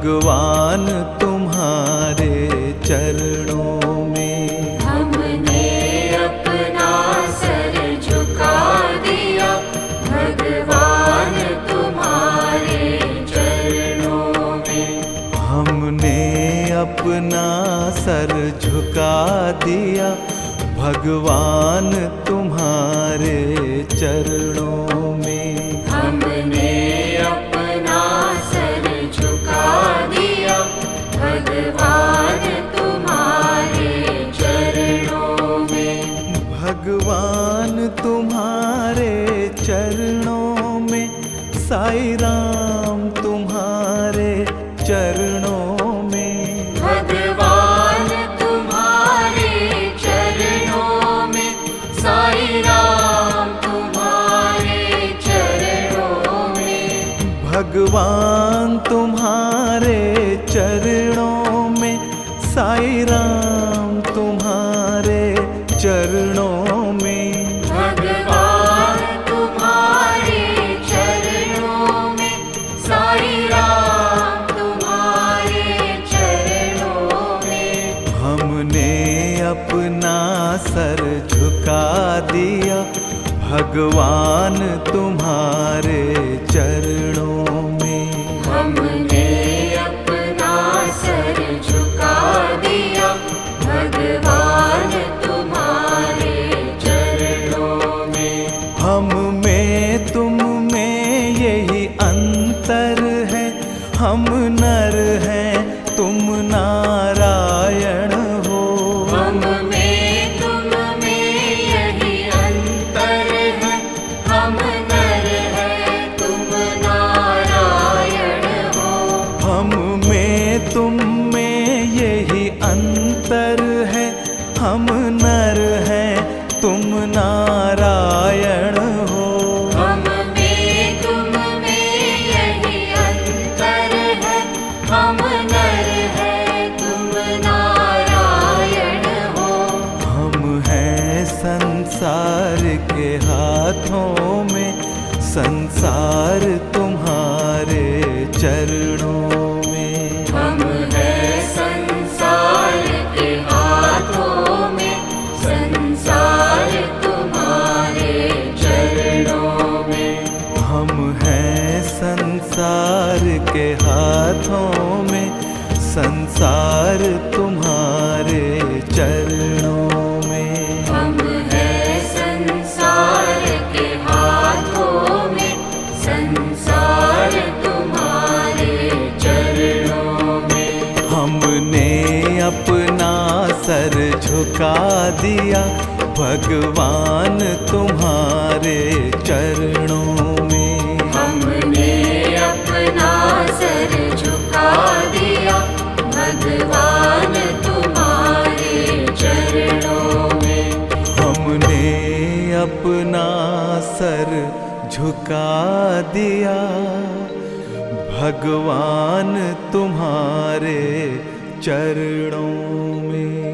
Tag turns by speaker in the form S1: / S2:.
S1: भगवान तुम्हारे चरणों में।
S2: हमने अपना सर झुका दिया भगवान तुम्हारे चरणों में।
S1: हमने अपना सर झुका दिया भगवान तुम्हारे चरणों में।
S2: हमने अपना सर झुका दिया भगवान तुम्हारे चरणों में।
S1: भगवान तुम्हारे चरणों में, साईं राम तुम्हारे चरणों में।
S2: भगवान तुम्हारे चरणों में, साईं राम तुम्हारे चरणों में।
S1: भगवान तुम्हारे चरणों में, साईं राम तुम्हारे चरणों में।
S2: भगवान तुम्हारे चरणों में, साईं राम तुम्हारे चरणों में।
S1: हमने अपना सर झुका दिया भगवान तुम्हारे चरणों में।
S2: हमने अपना सर झुका दिया भगवान तुम्हारे चरणों में।
S1: हम में तुम में यही अंतर है, हम नर हैं तुम नारायण हो।
S2: हम में तुम में यही अंतर है, हम नर हैं तुम नारायण हो।
S1: हम में तुम में यही अंतर है, हम नर हैं तुम नारायण हो।
S2: हम में तुम में यही अंतर है, हम नर हैं तुम नारायण हो।
S1: हम हैं संसार के हाथों में, संसार तुम्हारे चरणों में।
S2: हम हैं संसार के हाथों में, संसार तुम्हारे चरणों में।
S1: हम हैं संसार के हाथों में, संसार तुम्हारे चरणों में।
S2: हम हैं संसार के हाथों में, संसार तुम्हारे चरणों में।
S1: हमने अपना सर झुका दिया भगवान तुम्हारे चरणों में।
S2: हमने अपना सर झुका दिया भगवान तुम्हारे चरणों में।
S1: हमने अपना सर झुका दिया भगवान तुम्हारे चरणों में।